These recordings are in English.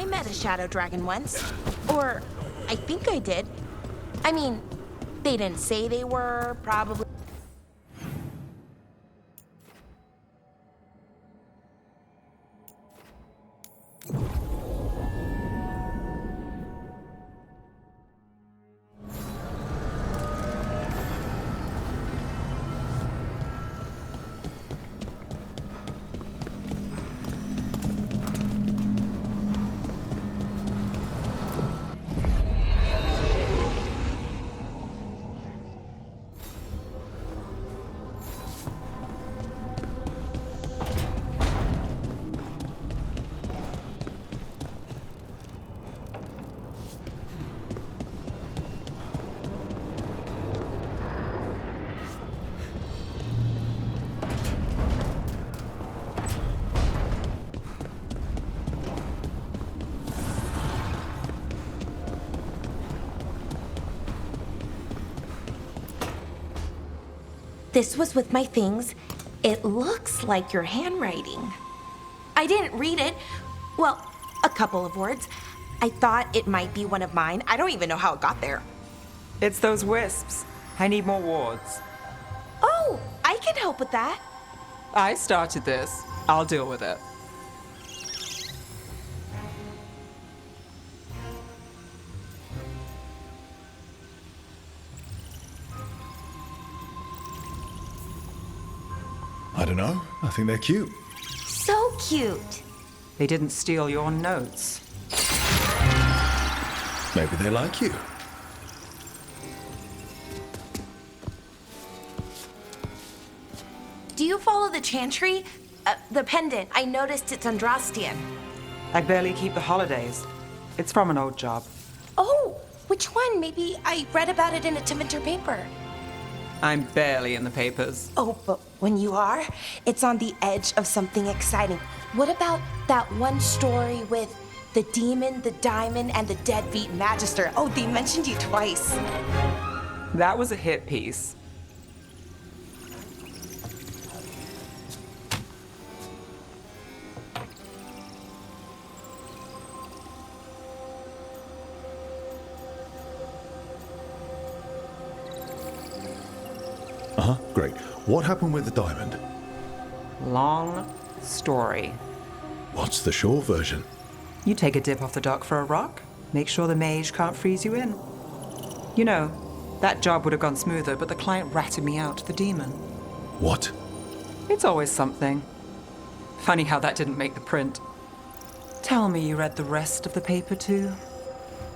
I met a shadow dragon once. Or, I think I did. I mean, they didn't say they were, probably. This was with my things. It looks like your handwriting. I didn't read it. Well, a couple of words. I thought it might be one of mine. I don't even know how it got there. It's those wisps. I need more wards. Oh, I can help with that. I started this. I'll deal with it. I don't know. I think they're cute. So cute. They didn't steal your notes. Maybe they like you. Do you follow the chantry? The pendant. I noticed it's Andrastian. I barely keep the holidays. It's from an old job. Oh, which one? Maybe I read about it in a Timinter paper. I'm barely in the papers. Oh, but when you are, it's on the edge of something exciting. What about that one story with the demon, the diamond, and the deadbeat magister? Oh, they mentioned you twice. That was a hit piece. Great. What happened with the diamond? Long story. What's the short version? You take a dip off the dock for a rock, make sure the mage can't freeze you in. You know, that job would have gone smoother, but the client ratted me out to the demon. What? It's always something. Funny how that didn't make the print. Tell me you read the rest of the paper too?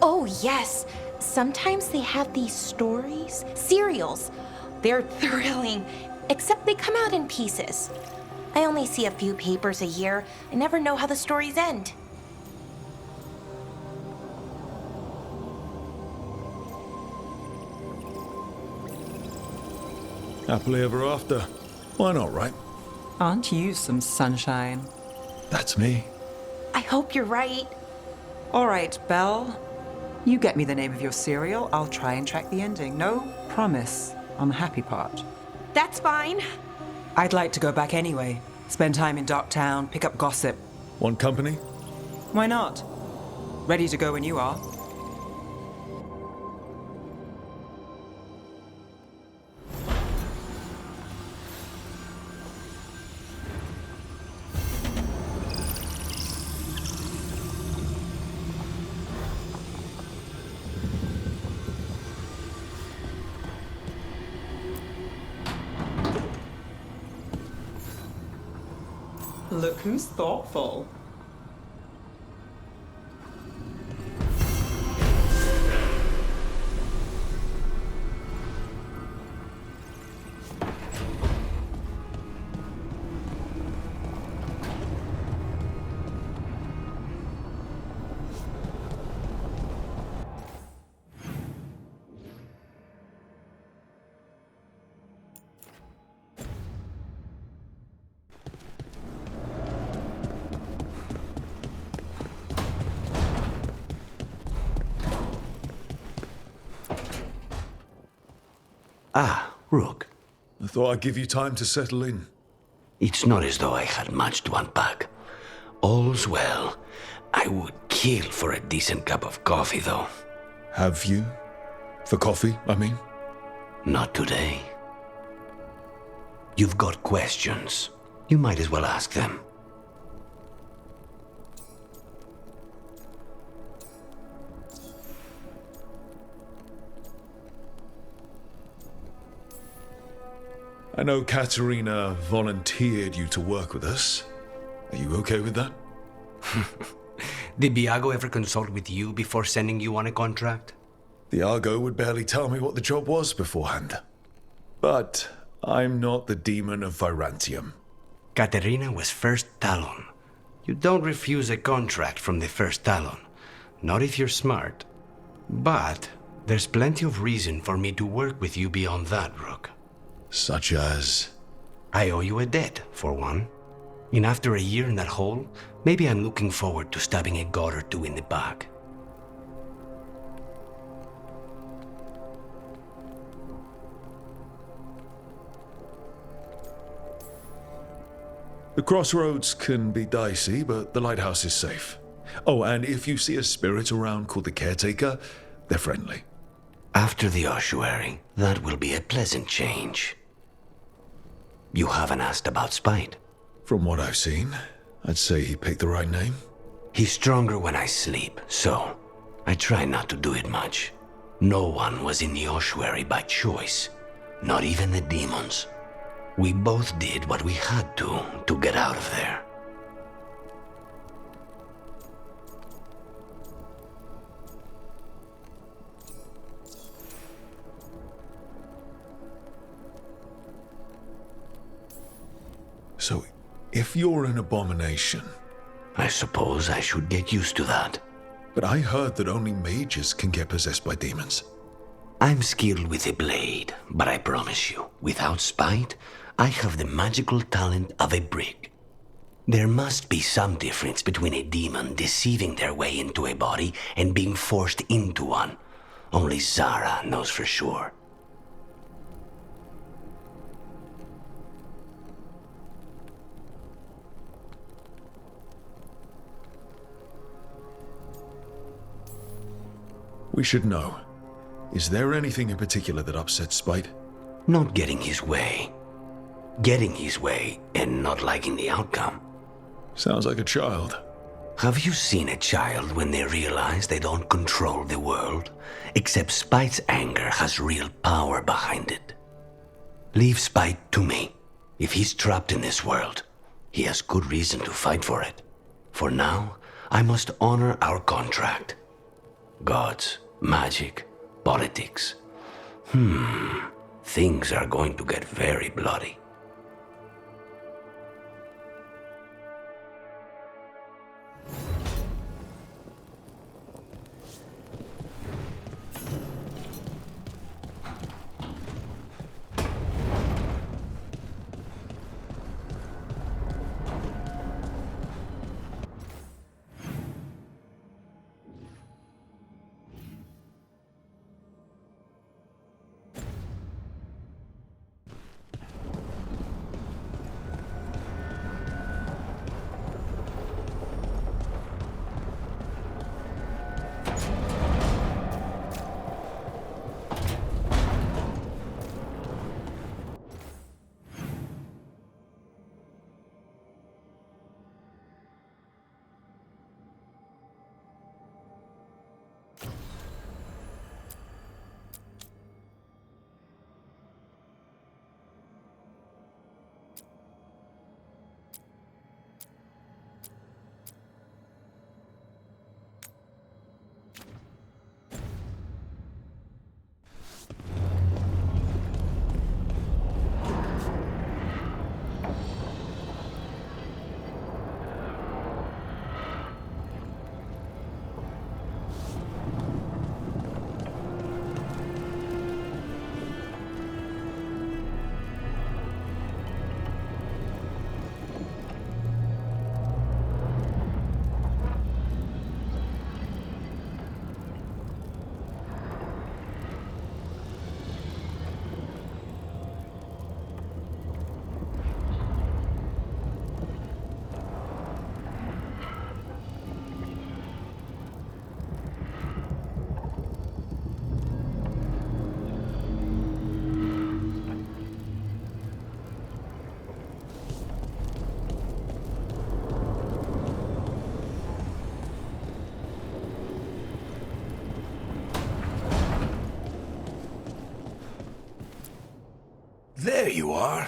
Oh, yes. Sometimes they have these stories, serials. They're thrilling, except they come out in pieces. I only see a few papers a year. I never know how the stories end. Happily ever after. Why not, right? Aren't you some sunshine? That's me. I hope you're right. All right, Belle. You get me the name of your cereal, I'll try and track the ending. No promise on the happy part. That's fine. I'd like to go back anyway. Spend time in Docktown, pick up gossip. Want company? Why not? Ready to go when you are. Look who's thoughtful. Ah, Rook. I thought I'd give you time to settle in. It's not as though I had much to unpack. All's well. I would kill for a decent cup of coffee, though. Have you? For coffee, I mean? Not today. You've got questions. You might as well ask them. I know Katerina volunteered you to work with us. Are you okay with that? Did Biago ever consult with you before sending you on a contract? The Argo would barely tell me what the job was beforehand. But I'm not the demon of Virantium. Katerina was first Talon. You don't refuse a contract from the first Talon. Not if you're smart. But there's plenty of reason for me to work with you beyond that, Rook. Such as? I owe you a debt, for one. And after a year in that hole, maybe I'm looking forward to stabbing a god or two in the back. The crossroads can be dicey, but the lighthouse is safe. Oh, and if you see a spirit around called the Caretaker, they're friendly. After the ossuary, that will be a pleasant change. You haven't asked about Spite. From what I've seen, I'd say he picked the right name. He's stronger when I sleep, so I try not to do it much. No one was in the ossuary by choice, not even the demons. We both did what we had to get out of there. So, if you're an abomination... I suppose I should get used to that. But I heard that only mages can get possessed by demons. I'm skilled with a blade, but I promise you, without Spite, I have the magical talent of a brick. There must be some difference between a demon deceiving their way into a body and being forced into one. Only Zara knows for sure. We should know. Is there anything in particular that upsets Spite? Not getting his way. Getting his way and not liking the outcome. Sounds like a child. Have you seen a child when they realize they don't control the world? Except Spite's anger has real power behind it. Leave Spite to me. If he's trapped in this world, he has good reason to fight for it. For now, I must honor our contract. Gods, magic, politics. Things are going to get very bloody. There you are.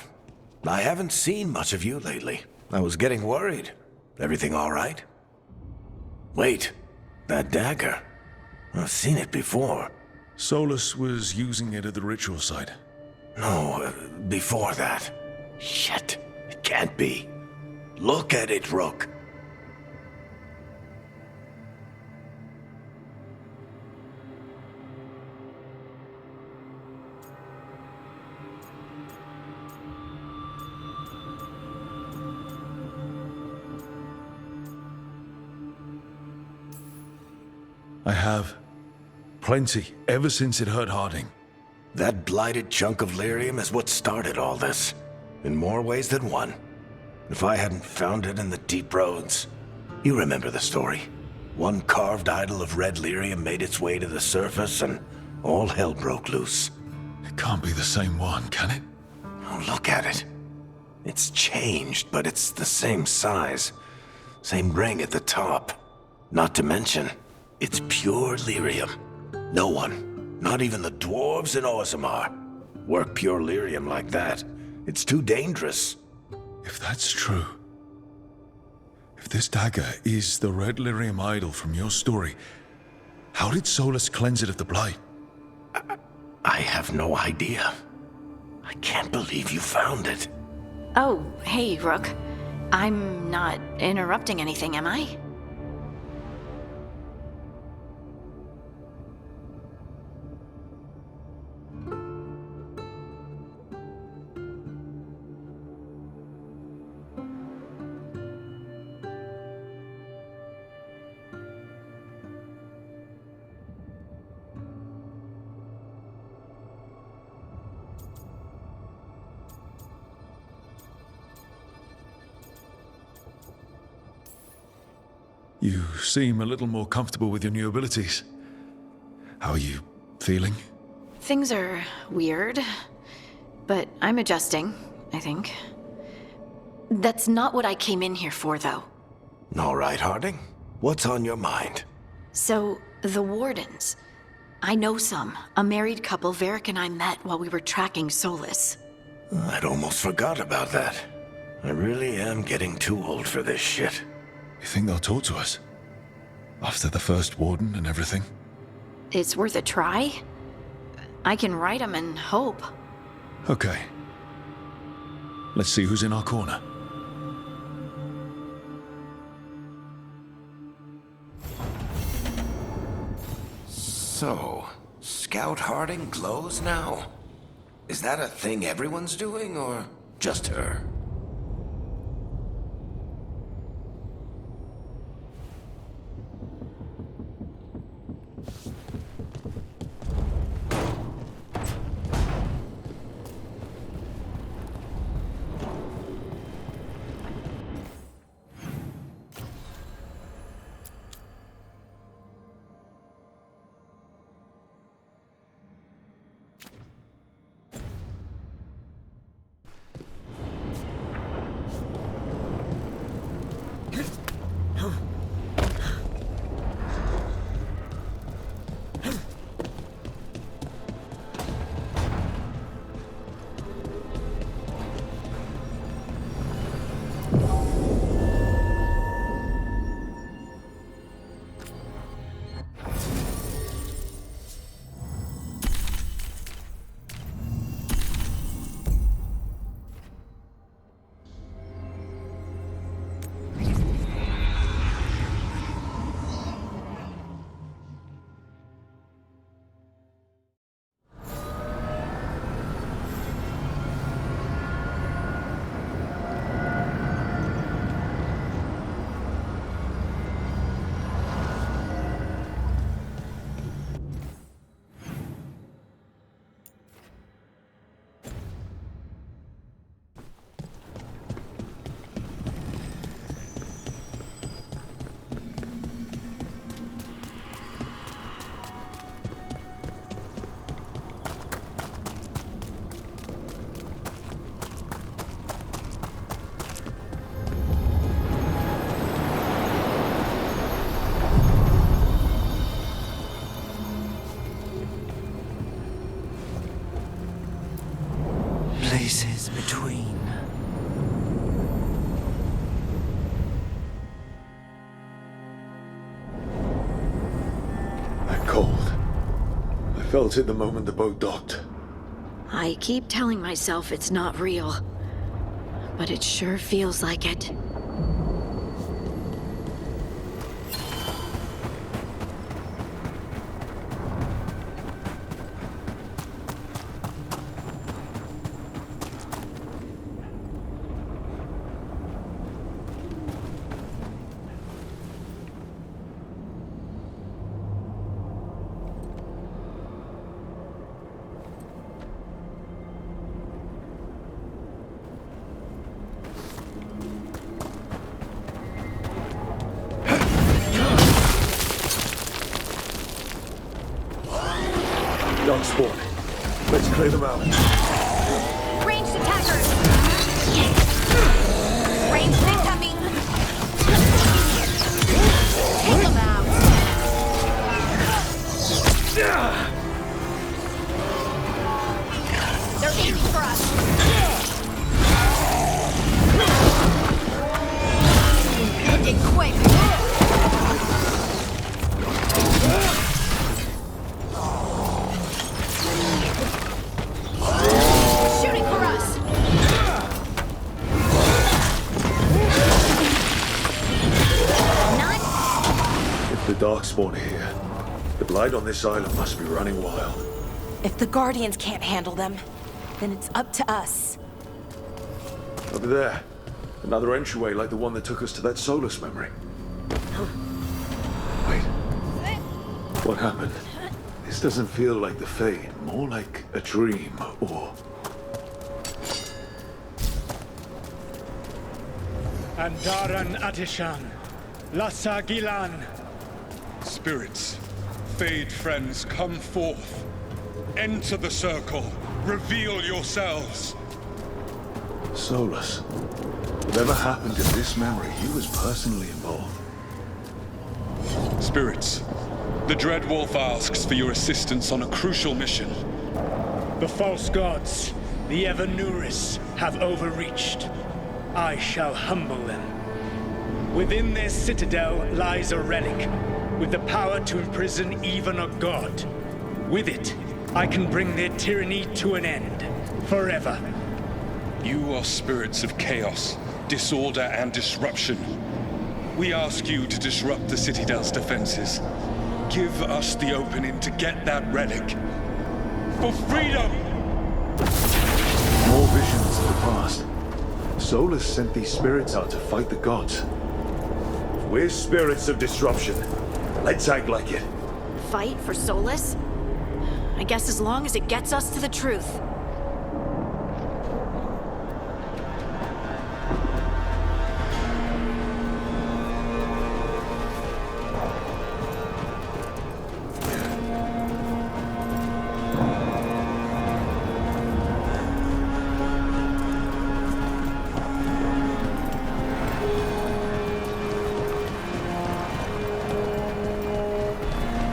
I haven't seen much of you lately. I was getting worried. Everything all right? Wait, that dagger. I've seen it before. Solus was using it at the ritual site. No, before that. Shit, it can't be. Look at it, Rook. I have. Plenty, ever since it hurt Harding. That blighted chunk of lyrium is what started all this. In more ways than one. If I hadn't found it in the deep roads... You remember the story. One carved idol of red lyrium made its way to the surface and all hell broke loose. It can't be the same one, can it? Oh, look at it. It's changed, but it's the same size. Same ring at the top. Not to mention, it's pure lyrium. No one, not even the dwarves in Orzammar, work pure lyrium like that. It's too dangerous. If that's true, if this dagger is the red lyrium idol from your story, how did Solus cleanse it of the blight? I have no idea. I can't believe you found it. Oh, hey, Rook. I'm not interrupting anything, am I? You seem a little more comfortable with your new abilities. How are you feeling? Things are weird, but I'm adjusting, I think. That's not what I came in here for, though. All right, Harding. What's on your mind? So, the Wardens. I know some. A married couple Varric and I met while we were tracking Solus. I'd almost forgot about that. I really am getting too old for this shit. You think they'll talk to us? After the first warden and everything? It's worth a try. I can write them and hope. Okay. Let's see who's in our corner. So, Scout Harding glows now? Is that a thing everyone's doing, or just her? space between. That cold. I felt it the moment the boat docked. I keep telling myself it's not real, but it sure feels like it. Dark spawn. Let's clear them out. Ranged attackers! Ranged incoming! Take them out! They're aiming for us! Looking quick! Shooting for us! None? If the Darkspawn are here, the Blight on this island must be running wild. If the Guardians can't handle them, then it's up to us. Over there. Another entryway like the one that took us to that Solus memory. Wait. What happened? This doesn't feel like the Fade, more like a dream, or... Andaran Atishan, Lassa Gilan. Spirits, Fade friends, come forth. Enter the circle. Reveal yourselves. Solus. Whatever happened in this memory, he was personally involved. Spirits, the Dread Wolf asks for your assistance on a crucial mission. The false gods, the Evanuris, have overreached. I shall humble them. Within their citadel lies a relic, with the power to imprison even a god. With it, I can bring their tyranny to an end, forever. You are spirits of chaos, disorder, and disruption. We ask you to disrupt the Citadel's defenses. Give us the opening to get that relic. For freedom! More visions of the past. Solus sent these spirits out to fight the gods. We're spirits of disruption. Let's act like it. Fight for Solus? I guess as long as it gets us to the truth.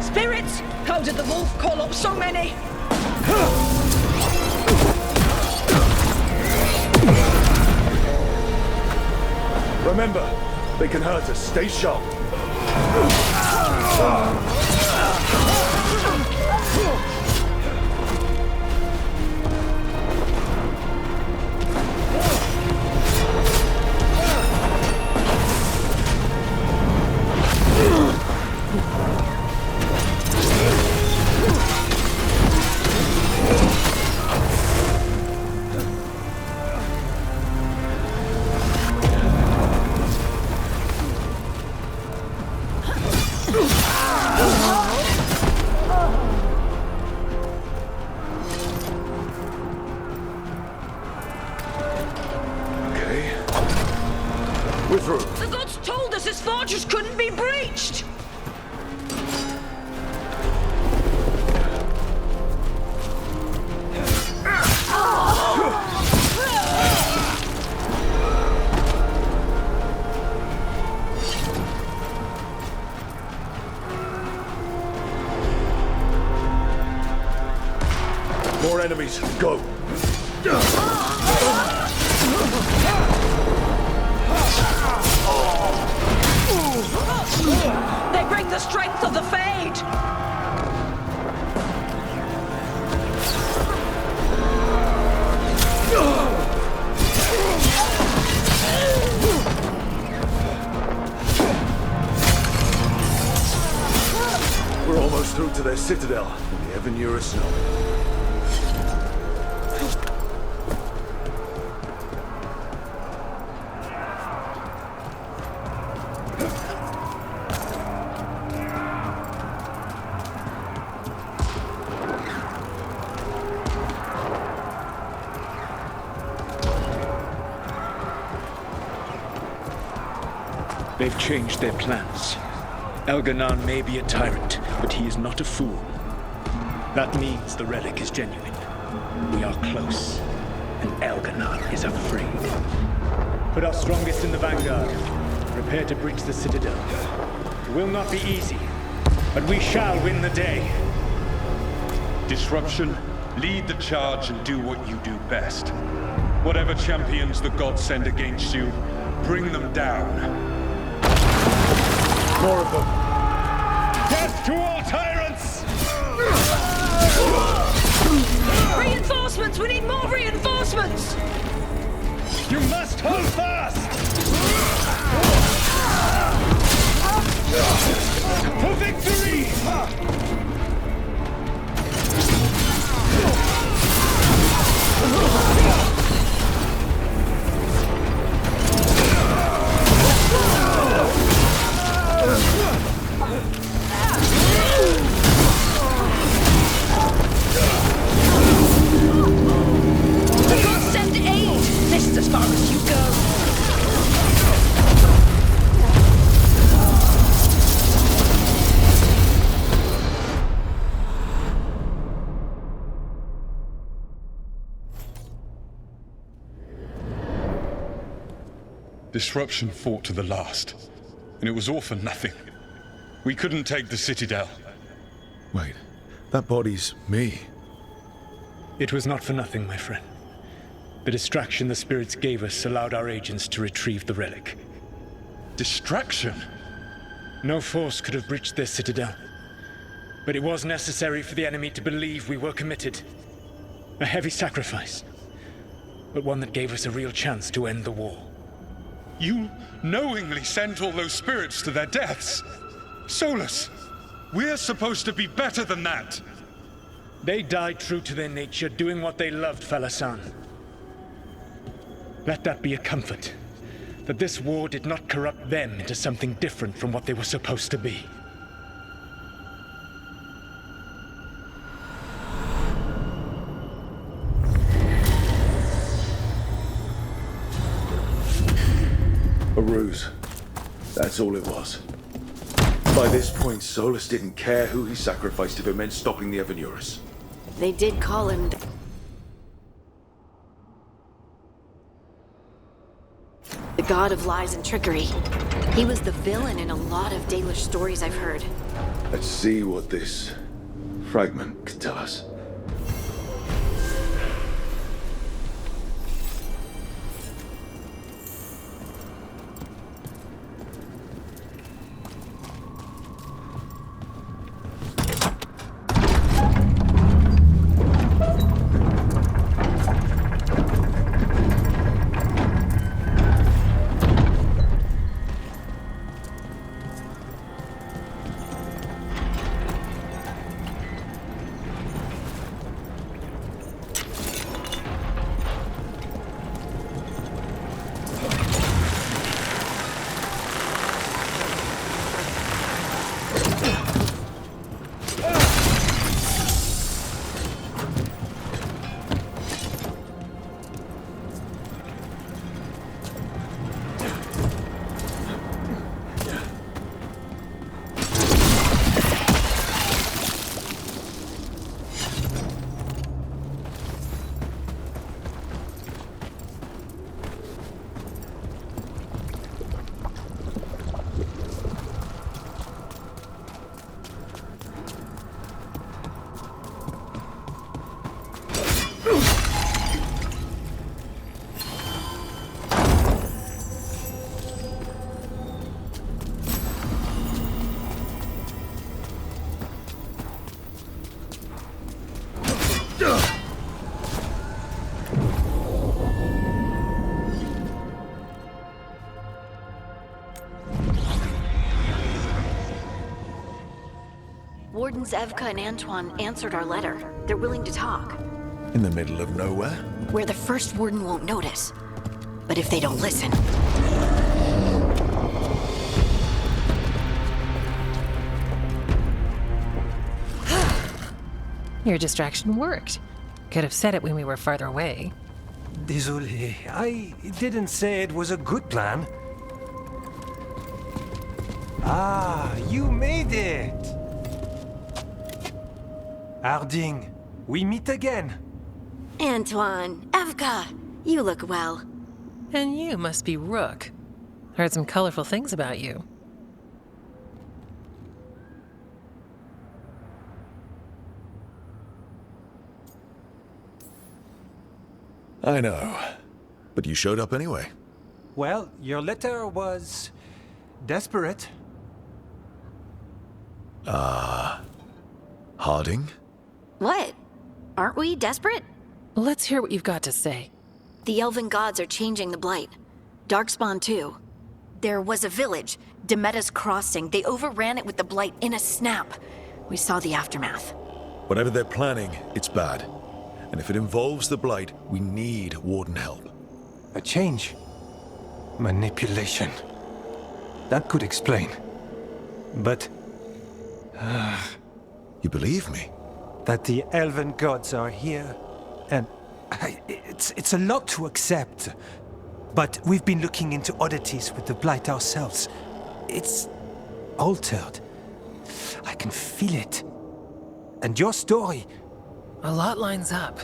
Spirits! How did the wolf call up so many? Remember, they can hurt us. Stay sharp. We're through. The gods told us this fortress couldn't be breached! More enemies. Go. their citadel, and the Evanurus know. They've changed their plans. Elganon may be a tyrant, but he is not a fool. That means the relic is genuine. We are close, and Elganon is afraid. Put our strongest in the vanguard. Prepare to breach the citadel. It will not be easy, but we shall win the day. Disruption, lead the charge and do what you do best. Whatever champions the gods send against you, bring them down. More of them. Death to all tyrants! Reinforcements! We need more reinforcements! You must hold fast! For victory! The gods send aid! This is as far as you go! Disruption fought to the last, and it was all for nothing. We couldn't take the Citadel. Wait, that body's me. It was not for nothing, my friend. The distraction the spirits gave us allowed our agents to retrieve the relic. Distraction? No force could have breached their citadel. But it was necessary for the enemy to believe we were committed. A heavy sacrifice, but one that gave us a real chance to end the war. You knowingly sent all those spirits to their deaths. Solus, we're supposed to be better than that. They died true to their nature, doing what they loved, Falasan. Let that be a comfort, that this war did not corrupt them into something different from what they were supposed to be. A ruse. That's all it was. By this point, Solus didn't care who he sacrificed if it meant stopping the Evanurus. They did call him the god of lies and trickery. He was the villain in a lot of Dalish stories I've heard. Let's see what this fragment could tell us. Wardens Evka and Antoine answered our letter. They're willing to talk. In the middle of nowhere? Where the first warden won't notice. But if they don't listen... Your distraction worked. Could have said it when we were farther away. Désolé, I didn't say it was a good plan. Ah, you made it! Harding, we meet again. Antoine, Evka, you look well. And you must be Rook. Heard some colorful things about you. I know. But you showed up anyway. Well, your letter was... desperate. Harding? What? Aren't we desperate? Let's hear what you've got to say. The elven gods are changing the Blight. Darkspawn too. There was a village, Demeta's Crossing. They overran it with the Blight in a snap. We saw the aftermath. Whatever they're planning, it's bad. And if it involves the Blight, we need Warden help. A change. Manipulation. That could explain. But... You believe me? that the elven gods are here, and it's a lot to accept. But we've been looking into oddities with the Blight ourselves. It's altered. I can feel it. And your story... A lot lines up.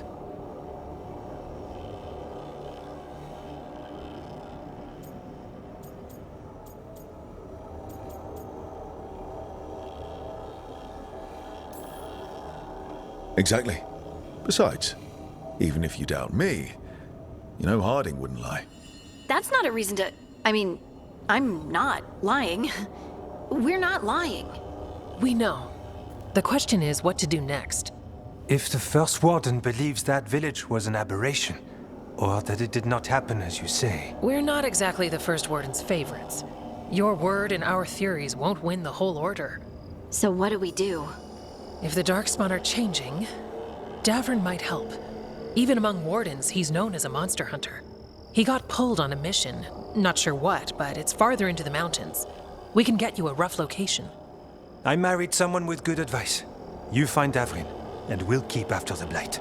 Exactly. Besides, even if you doubt me, you know Harding wouldn't lie. That's not a reason to... I mean, I'm not lying. We're not lying. We know. The question is what to do next. If the First Warden believes that village was an aberration, or that it did not happen as you say... We're not exactly the First Warden's favorites. Your word and our theories won't win the whole order. So what do we do? If the Darkspawn are changing, Davern might help. Even among Wardens, he's known as a monster hunter. He got pulled on a mission. Not sure what, but it's farther into the mountains. We can get you a rough location. I married someone with good advice. You find Davrin, and we'll keep after the Blight.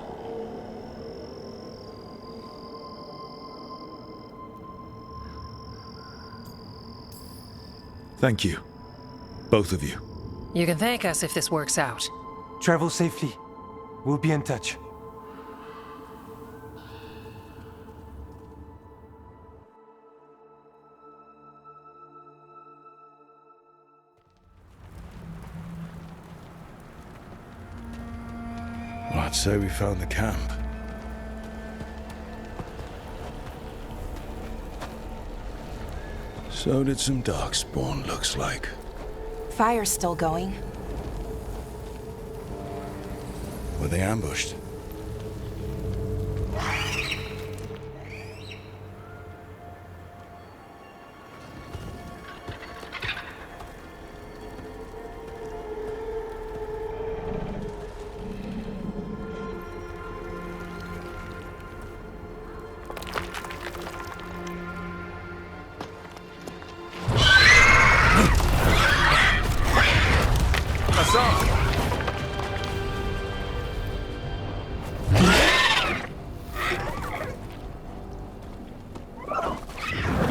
Thank you. Both of you. You can thank us if this works out. Travel safely. We'll be in touch. Well, I'd say we found the camp. So did some Darkspawn, looks like. Fire's still going. Were they ambushed?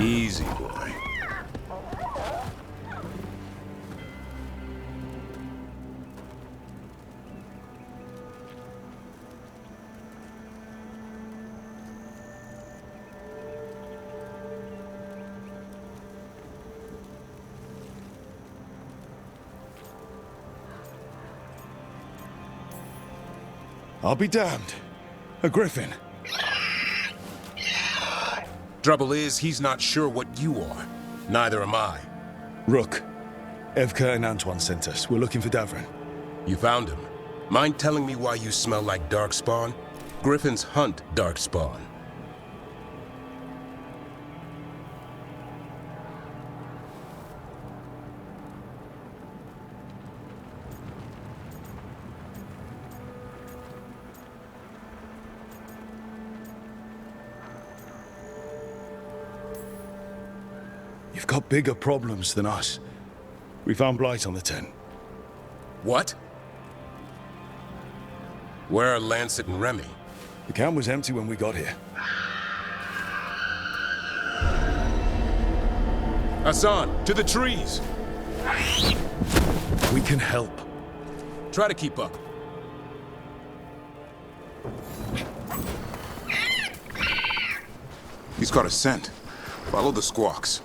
Easy, boy. I'll be damned. A griffin. Trouble is, he's not sure what you are. Neither am I. Rook. Evka and Antoine sent us. We're looking for Davrin. You found him. Mind telling me why you smell like Darkspawn? Griffins hunt Darkspawn. You've got bigger problems than us. We found blight on the tent. What? Where are Lancet and Remy? The camp was empty when we got here. Hassan, to the trees! We can help. Try to keep up. He's got a scent. Follow the squawks.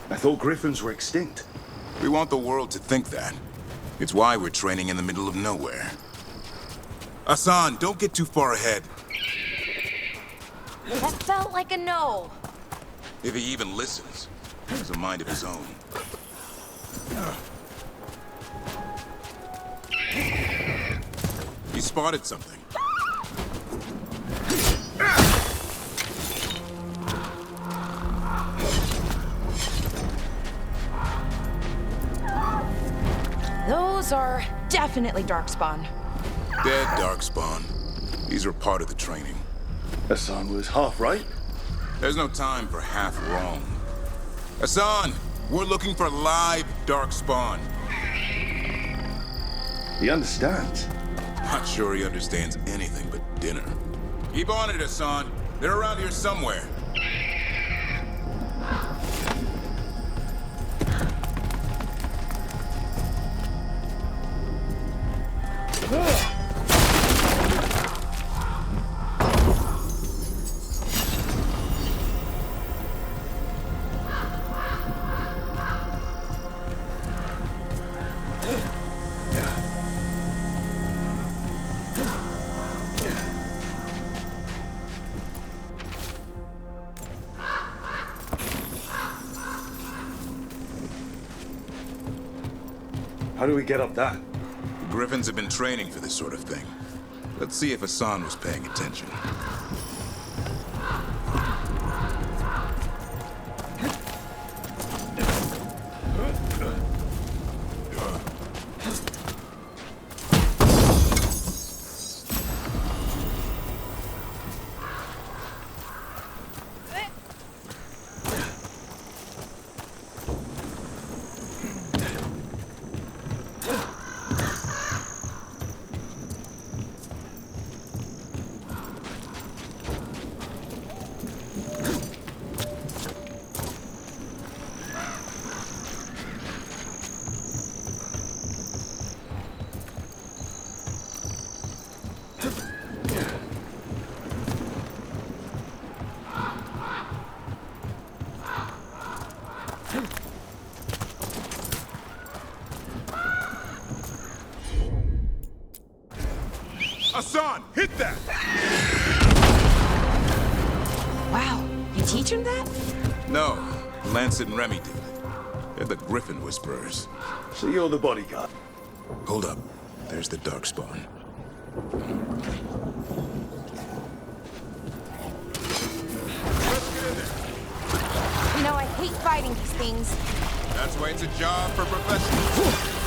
I thought griffins were extinct. We want the world to think that. It's why we're training in the middle of nowhere. Hassan, don't get too far ahead. That felt like a no. If he even listens, he has a mind of his own. He spotted something. Those are definitely Darkspawn. Dead Darkspawn. These are part of the training. Hassan was half right. There's no time for half wrong. Hassan, we're looking for live Darkspawn. He understands. Not sure he understands anything but dinner. Keep on it, Hassan. They're around here somewhere. How do we get up that? The Griffins have been training for this sort of thing. Let's see if Hassan was paying attention. Hassan, hit that! Wow, you teach him that? No, Lancet and Remy did. They're the Griffin Whisperers. So you're the bodyguard. Hold up. There's the Darkspawn. You know, I hate fighting these things. That's why it's a job for professionals.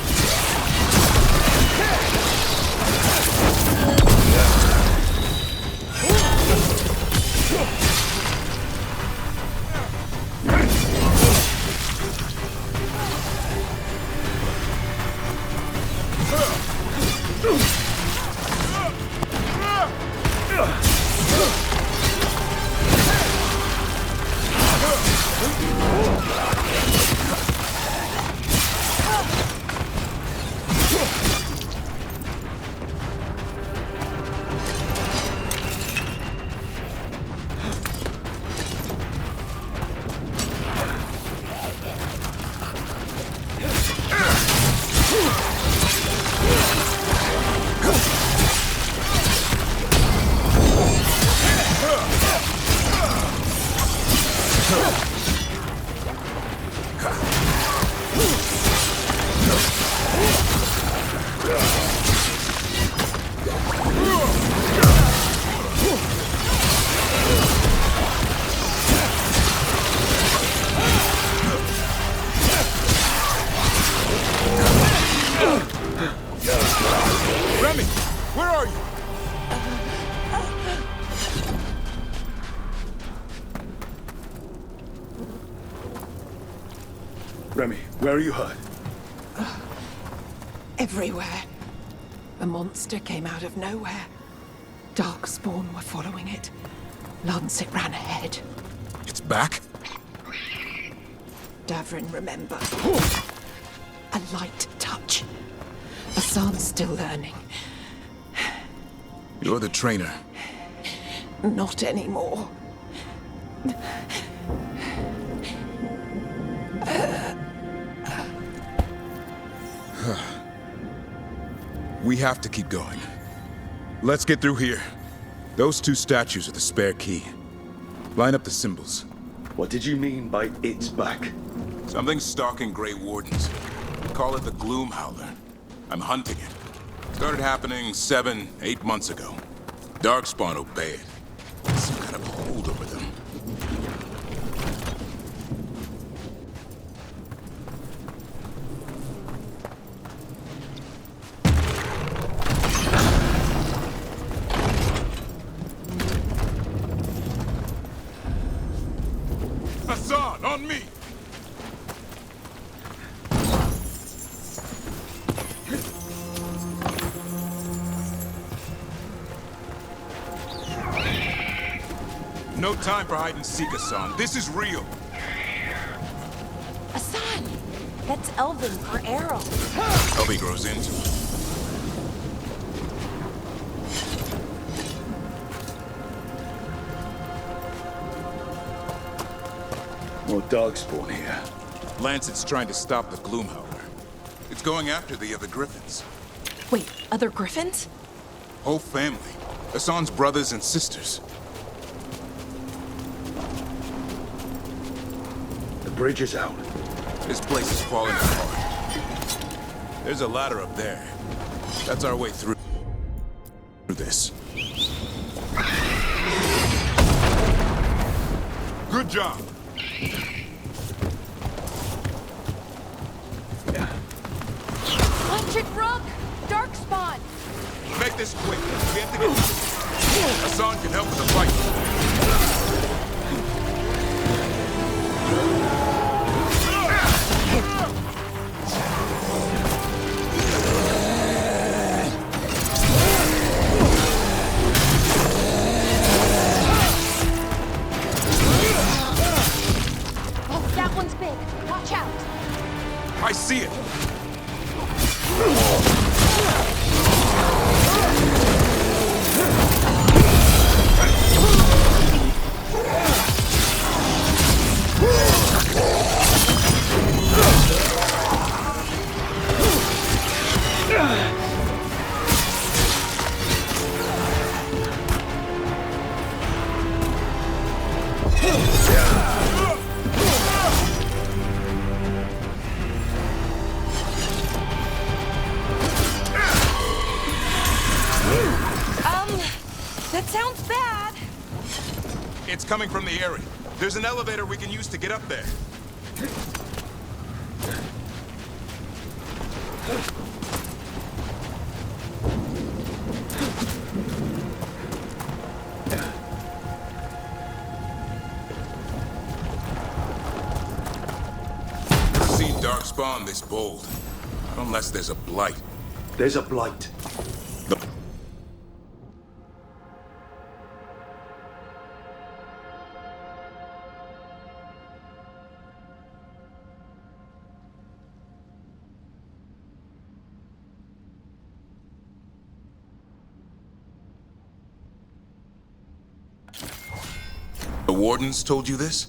Remy, where are you hurt? Everywhere. A monster came out of nowhere. Darkspawn were following it. Lancet ran ahead. It's back? Davrin remembered. A light touch. Hassan's still learning. You're the trainer. Not anymore. We have to keep going. Let's get through here. Those two statues are the spare key. Line up the symbols. What did you mean by it's back? Something's stalking Grey Wardens. Call it the Gloom Howler. I'm hunting it. Started happening 7, 8 months ago. Darkspawn obey it. Some kind of hold over them. Hassan, on me! No time for hide and seek, Hassan. This is real. Hassan! That's Elven for arrow. Elby grows into it. More Darkspawn here. Lancet's trying to stop the Gloomhowler. It's going after the other Griffins. Wait, other griffins? Whole family. Hassan's brothers and sisters. The bridge is out. This place is falling apart. There's a ladder up there. That's our way through this. Good job. Watch it, Rook! Darkspawn! Make this quick. We have to get... Hassan can help with the fight. Oh, that one's big. Watch out! I see it. That sounds bad. It's coming from the area. There's an elevator we can use to get up there. Never seen Darkspawn this bold. Not unless there's a blight. There's a blight. The Wardens told you this?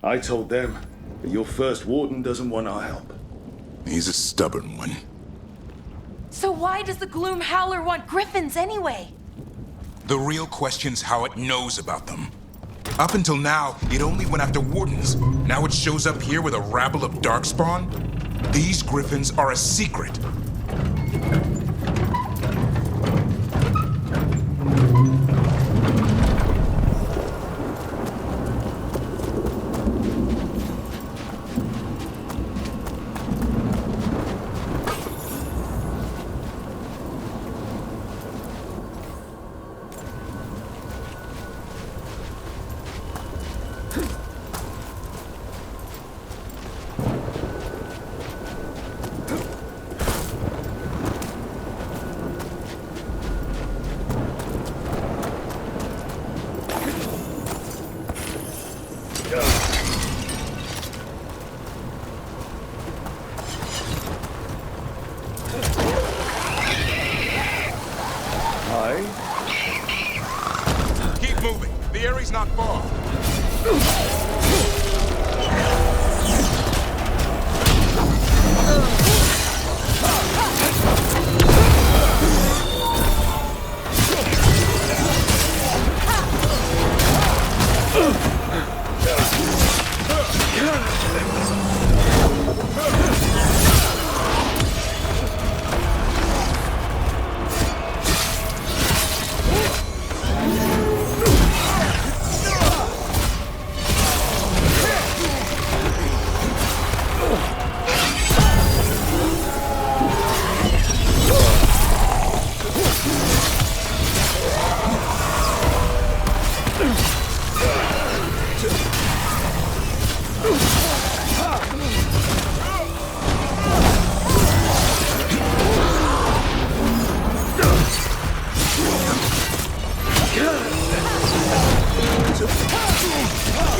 I told them that your first warden doesn't want our help. He's a stubborn one. So why does the Gloom Howler want griffins anyway? The real question's how it knows about them. Up until now, it only went after wardens. Now it shows up here with a rabble of darkspawn? These griffins are a secret. Keep moving. The area's not far.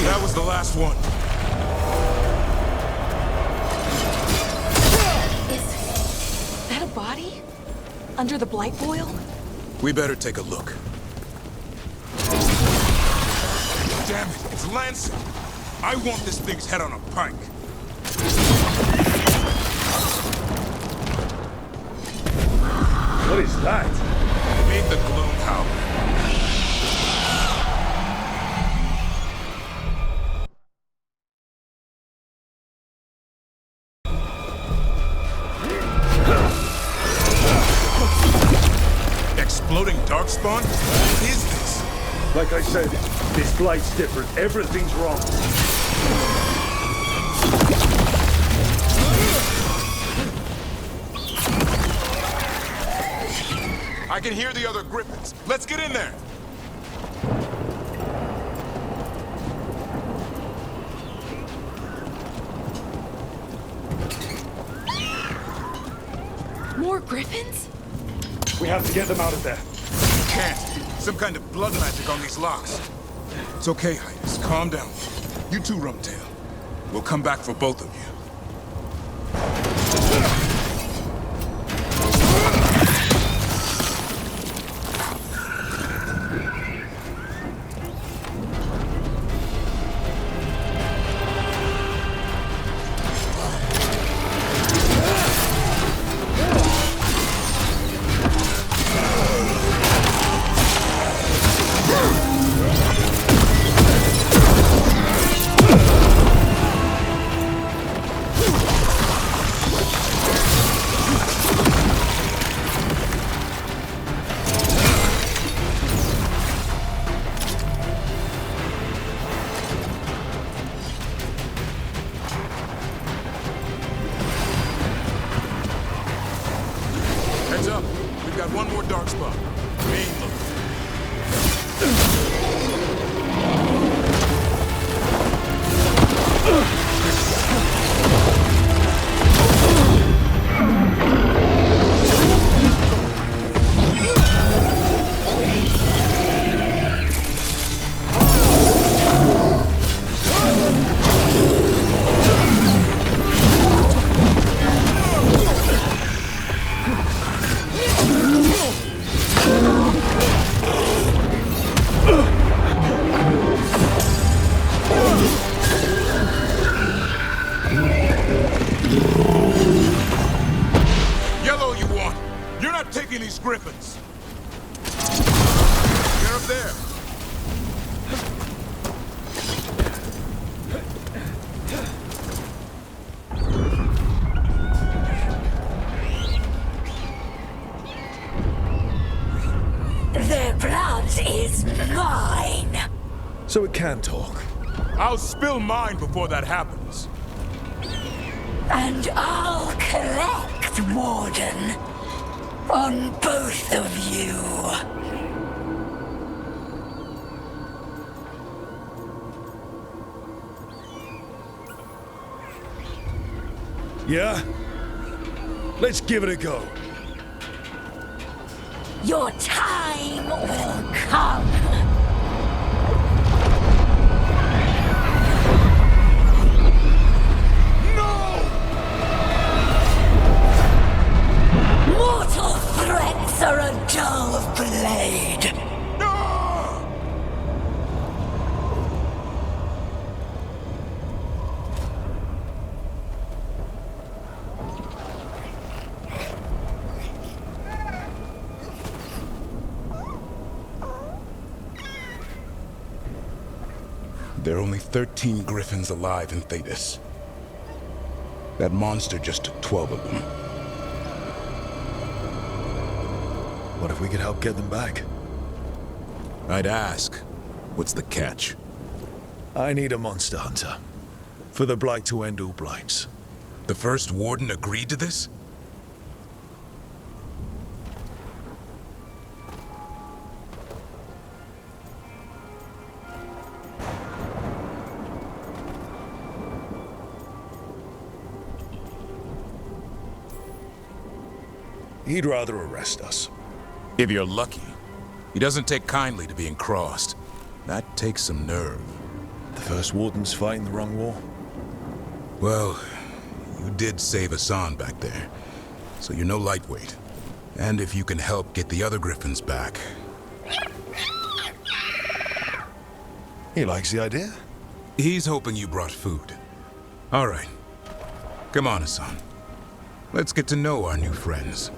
That was the last one. Is that a body? Under the blight boil? We better take a look. Damn it, it's Lancet. I want this thing's head on a pike. What is that? Meet the Gloom Howler. Exploding darkspawn? What is this? Like I said, this blight's different. Everything's wrong. I can hear the other griffins. Let's get in there. More griffins? We have to get them out of there. Can't. Some kind of blood magic on these locks. It's okay, Highness. Calm down. You too, Rumtail. We'll come back for both of you. Heads up. We've got one more dark spot. Main look. taking these griffins? Get up there. Their blood is mine. So it can talk. I'll spill mine before that happens. And I'll collect, Warden. On both of you. Yeah? Let's give it a go. Your time will come. Mortal threats are a dull blade. There are only 13 griffins alive in Thetis. That monster just took 12 of them. What if we could help get them back? I'd ask, what's the catch? I need a monster hunter. For the Blight to end all blights. The first warden agreed to this? He'd rather arrest us. If you're lucky. He doesn't take kindly to being crossed. That takes some nerve. The first warden's fighting the wrong war. Well, you did save Hassan back there, so you're no lightweight. And if you can help get the other griffins back... He likes the idea. He's hoping you brought food. All right. Come on, Hassan. Let's get to know our new friends.